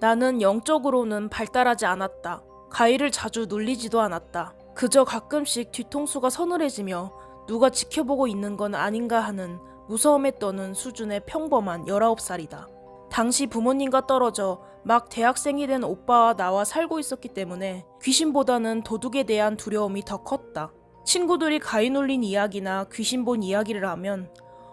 나는 영적으로는 발달하지 않았다. 가위를 자주 눌리지도 않았다. 그저 가끔씩 뒤통수가 서늘해지며 누가 지켜보고 있는 건 아닌가 하는 무서움에 떠는 수준의 평범한 19살이다. 당시 부모님과 떨어져 막 대학생이 된 오빠와 나와 살고 있었기 때문에 귀신보다는 도둑에 대한 두려움이 더 컸다. 친구들이 가위 눌린 이야기나 귀신 본 이야기를 하면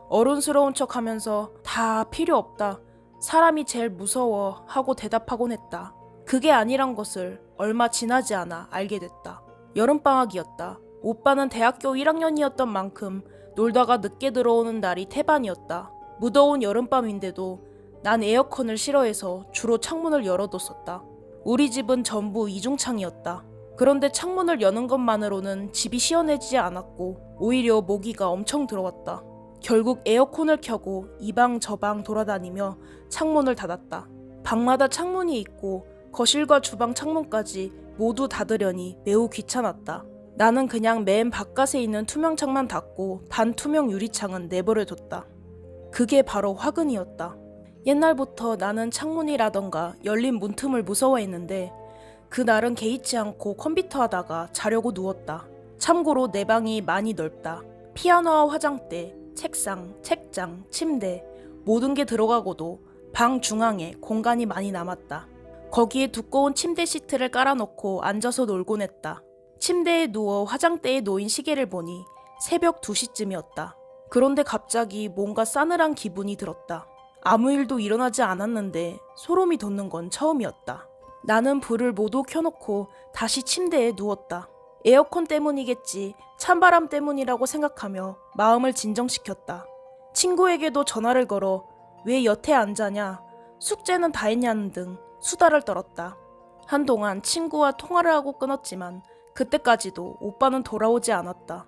어른스러운 척 하면서 다 필요 없다. 사람이 제일 무서워 하고 대답하곤 했다. 그게 아니란 것을 얼마 지나지 않아 알게 됐다. 여름방학이었다. 오빠는 대학교 1학년이었던 만큼 놀다가 늦게 들어오는 날이 태반이었다. 무더운 여름밤인데도 난 에어컨을 싫어해서 주로 창문을 열어뒀었다. 우리 집은 전부 이중창이었다. 그런데 창문을 여는 것만으로는 집이 시원해지지 않았고 오히려 모기가 엄청 들어왔다. 결국 에어컨을 켜고 이 방 저 방 돌아다니며 창문을 닫았다. 방마다 창문이 있고 거실과 주방 창문까지 모두 닫으려니 매우 귀찮았다. 나는 그냥 맨 바깥에 있는 투명창만 닫고 반투명 유리창은 내버려뒀다. 그게 바로 화근이었다. 옛날부터 나는 창문이라던가 열린 문틈을 무서워했는데 그날은 개의치 않고 컴퓨터 하다가 자려고 누웠다. 참고로 내 방이 많이 넓다. 피아노와 화장대, 책상, 책장, 침대 모든 게 들어가고도 방 중앙에 공간이 많이 남았다. 거기에 두꺼운 침대 시트를 깔아놓고 앉아서 놀곤 했다. 침대에 누워 화장대에 놓인 시계를 보니 새벽 2시쯤이었다. 그런데 갑자기 뭔가 싸늘한 기분이 들었다. 아무 일도 일어나지 않았는데 소름이 돋는 건 처음이었다. 나는 불을 모두 켜놓고 다시 침대에 누웠다. 에어컨 때문이겠지, 찬바람 때문이라고 생각하며 마음을 진정시켰다. 친구에게도 전화를 걸어 왜 여태 안 자냐, 숙제는 다 했냐는 등 수다를 떨었다. 한동안 친구와 통화를 하고 끊었지만 그때까지도 오빠는 돌아오지 않았다.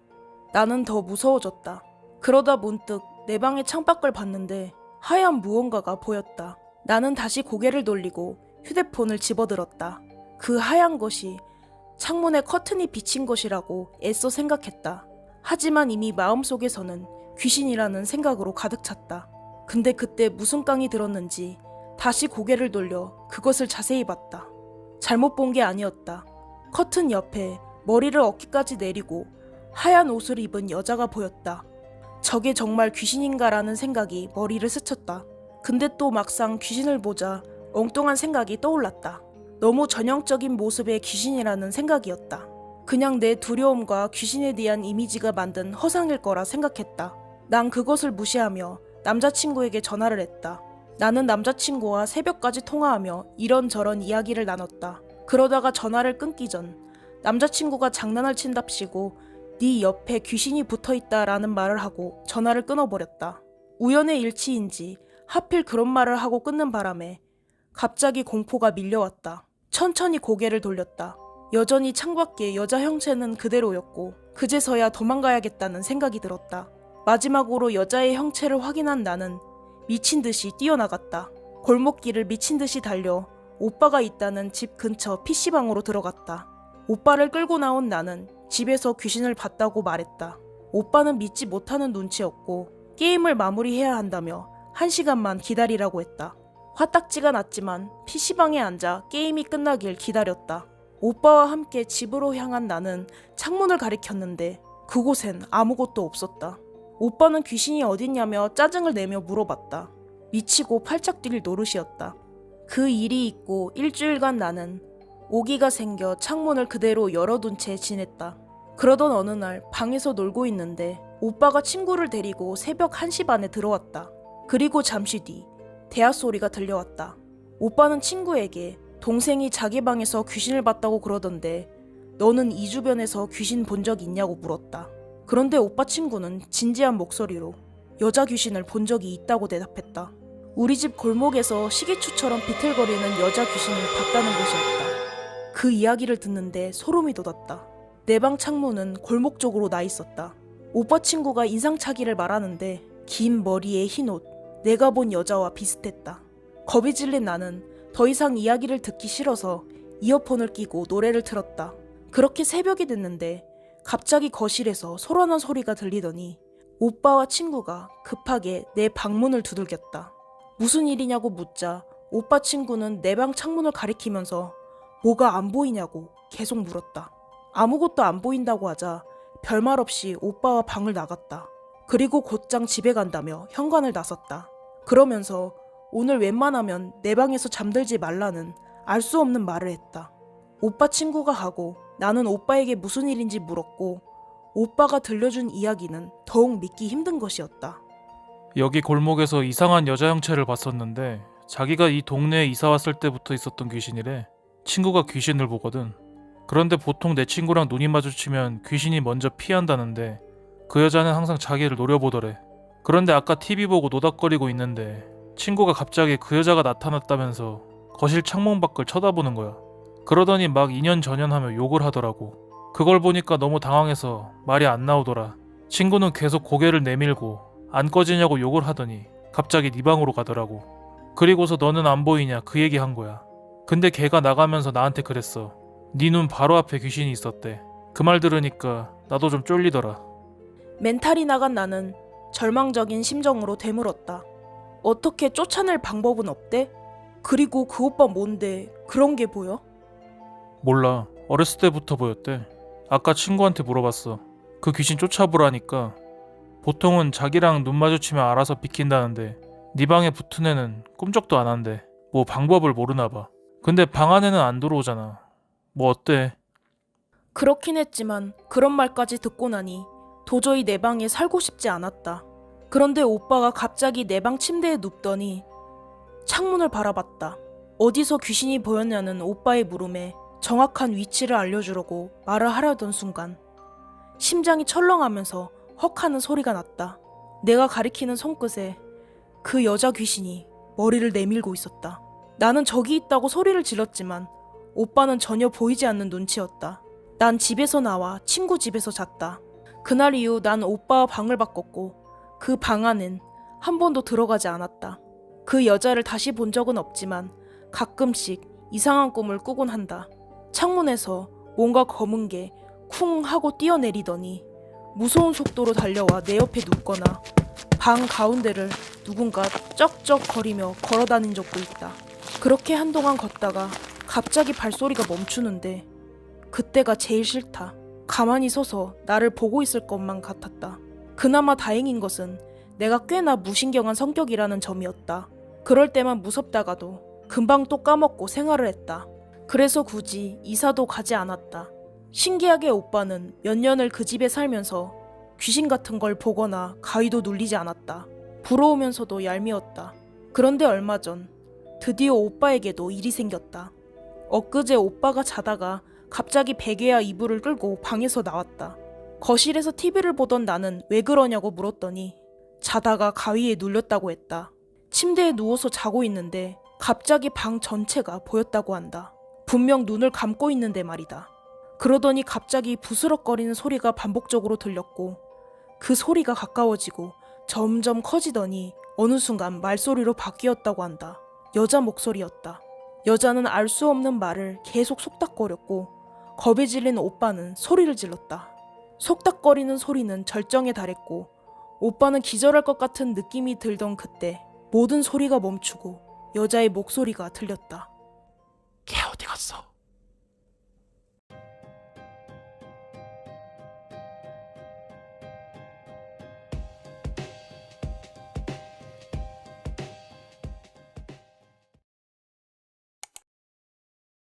나는 더 무서워졌다. 그러다 문득 내 방의 창밖을 봤는데 하얀 무언가가 보였다. 나는 다시 고개를 돌리고 휴대폰을 집어들었다. 그 하얀 것이 창문에 커튼이 비친 것이라고 애써 생각했다. 하지만 이미 마음속에서는 귀신이라는 생각으로 가득 찼다. 근데 그때 무슨 깡이 들었는지 다시 고개를 돌려 그것을 자세히 봤다. 잘못 본 게 아니었다. 커튼 옆에 머리를 어깨까지 내리고 하얀 옷을 입은 여자가 보였다. 저게 정말 귀신인가라는 생각이 머리를 스쳤다. 근데 또 막상 귀신을 보자 엉뚱한 생각이 떠올랐다. 너무 전형적인 모습의 귀신이라는 생각이었다. 그냥 내 두려움과 귀신에 대한 이미지가 만든 허상일 거라 생각했다. 난 그것을 무시하며 남자친구에게 전화를 했다. 나는 남자친구와 새벽까지 통화하며 이런저런 이야기를 나눴다. 그러다가 전화를 끊기 전 남자친구가 장난을 친답시고 네 옆에 귀신이 붙어있다라는 말을 하고 전화를 끊어버렸다. 우연의 일치인지 하필 그런 말을 하고 끊는 바람에 갑자기 공포가 밀려왔다. 천천히 고개를 돌렸다. 여전히 창밖에 여자 형체는 그대로였고 그제서야 도망가야겠다는 생각이 들었다. 마지막으로 여자의 형체를 확인한 나는 미친 듯이 뛰어나갔다. 골목길을 미친 듯이 달려 오빠가 있다는 집 근처 PC방으로 들어갔다. 오빠를 끌고 나온 나는 집에서 귀신을 봤다고 말했다. 오빠는 믿지 못하는 눈치였고 게임을 마무리해야 한다며 1시간만 기다리라고 했다. 화딱지가 났지만 PC방에 앉아 게임이 끝나길 기다렸다. 오빠와 함께 집으로 향한 나는 창문을 가리켰는데 그곳엔 아무것도 없었다. 오빠는 귀신이 어딨냐며 짜증을 내며 물어봤다. 미치고 팔짝 뛸 노릇이었다. 그 일이 있고 일주일간 나는 오기가 생겨 창문을 그대로 열어둔 채 지냈다. 그러던 어느 날 방에서 놀고 있는데 오빠가 친구를 데리고 새벽 1시 반에 들어왔다. 그리고 잠시 뒤 대화 소리가 들려왔다. 오빠는 친구에게 동생이 자기 방에서 귀신을 봤다고 그러던데 너는 이 주변에서 귀신 본 적 있냐고 물었다. 그런데 오빠 친구는 진지한 목소리로 여자 귀신을 본 적이 있다고 대답했다. 우리 집 골목에서 시계추처럼 비틀거리는 여자 귀신을 봤다는 것이었다. 그 이야기를 듣는데 소름이 돋았다. 내 방 창문은 골목 쪽으로 나 있었다. 오빠 친구가 인상차기를 말하는데 긴 머리에 흰 옷, 내가 본 여자와 비슷했다. 겁이 질린 나는 더 이상 이야기를 듣기 싫어서 이어폰을 끼고 노래를 틀었다. 그렇게 새벽이 됐는데 갑자기 거실에서 소란한 소리가 들리더니 오빠와 친구가 급하게 내 방문을 두들겼다. 무슨 일이냐고 묻자 오빠 친구는 내 방 창문을 가리키면서 뭐가 안 보이냐고 계속 물었다. 아무것도 안 보인다고 하자 별말 없이 오빠와 방을 나갔다. 그리고 곧장 집에 간다며 현관을 나섰다. 그러면서 오늘 웬만하면 내 방에서 잠들지 말라는 알 수 없는 말을 했다. 오빠 친구가 가고 나는 오빠에게 무슨 일인지 물었고 오빠가 들려준 이야기는 더욱 믿기 힘든 것이었다. 여기 골목에서 이상한 여자 형체를 봤었는데 자기가 이 동네에 이사 왔을 때부터 있었던 귀신이래. 친구가 귀신을 보거든. 그런데 보통 내 친구랑 눈이 마주치면 귀신이 먼저 피한다는데 그 여자는 항상 자기를 노려보더래. 그런데 아까 TV 보고 노닥거리고 있는데 친구가 갑자기 그 여자가 나타났다면서 거실 창문 밖을 쳐다보는 거야. 그러더니 막 이년저년하며 욕을 하더라고. 그걸 보니까 너무 당황해서 말이 안 나오더라. 친구는 계속 고개를 내밀고 안 꺼지냐고 욕을 하더니 갑자기 네 방으로 가더라고. 그리고서 너는 안 보이냐 그 얘기 한 거야. 근데 걔가 나가면서 나한테 그랬어. 네 눈 바로 앞에 귀신이 있었대. 그 말 들으니까 나도 좀 쫄리더라. 멘탈이 나간 나는 절망적인 심정으로 되물었다. 어떻게 쫓아낼 방법은 없대? 그리고 그 오빠 뭔데 그런 게 보여? 몰라. 어렸을 때부터 보였대. 아까 친구한테 물어봤어. 그 귀신 쫓아보라니까 보통은 자기랑 눈 마주치면 알아서 비킨다는데 네 방에 붙은 애는 꿈쩍도 안 한대. 뭐 방법을 모르나 봐. 근데 방 안에는 안 들어오잖아. 뭐 어때? 그렇긴 했지만 그런 말까지 듣고 나니 도저히 내 방에 살고 싶지 않았다. 그런데 오빠가 갑자기 내 방 침대에 눕더니 창문을 바라봤다. 어디서 귀신이 보였냐는 오빠의 물음에 정확한 위치를 알려주려고 말을 하려던 순간 심장이 철렁하면서 헉하는 소리가 났다. 내가 가리키는 손끝에 그 여자 귀신이 머리를 내밀고 있었다. 나는 저기 있다고 소리를 질렀지만 오빠는 전혀 보이지 않는 눈치였다. 난 집에서 나와 친구 집에서 잤다. 그날 이후 난 오빠와 방을 바꿨고 그 방 안엔 한 번도 들어가지 않았다. 그 여자를 다시 본 적은 없지만 가끔씩 이상한 꿈을 꾸곤 한다. 창문에서 뭔가 검은 게 쿵 하고 뛰어내리더니 무서운 속도로 달려와 내 옆에 눕거나 방 가운데를 누군가 쩍쩍거리며 걸어다닌 적도 있다. 그렇게 한동안 걷다가 갑자기 발소리가 멈추는데 그때가 제일 싫다. 가만히 서서 나를 보고 있을 것만 같았다. 그나마 다행인 것은 내가 꽤나 무신경한 성격이라는 점이었다. 그럴 때만 무섭다가도 금방 또 까먹고 생활을 했다. 그래서 굳이 이사도 가지 않았다. 신기하게 오빠는 몇 년을 그 집에 살면서 귀신 같은 걸 보거나 가위도 눌리지 않았다. 부러우면서도 얄미웠다. 그런데 얼마 전 드디어 오빠에게도 일이 생겼다. 엊그제 오빠가 자다가 갑자기 베개와 이불을 끌고 방에서 나왔다. 거실에서 TV를 보던 나는 왜 그러냐고 물었더니 자다가 가위에 눌렸다고 했다. 침대에 누워서 자고 있는데 갑자기 방 전체가 보였다고 한다. 분명 눈을 감고 있는데 말이다. 그러더니 갑자기 부스럭거리는 소리가 반복적으로 들렸고 그 소리가 가까워지고 점점 커지더니 어느 순간 말소리로 바뀌었다고 한다. 여자 목소리였다. 여자는 알 수 없는 말을 계속 속닥거렸고 겁에 질린 오빠는 소리를 질렀다. 속닥거리는 소리는 절정에 달했고 오빠는 기절할 것 같은 느낌이 들던 그때 모든 소리가 멈추고 여자의 목소리가 들렸다. 걔 어디 갔어?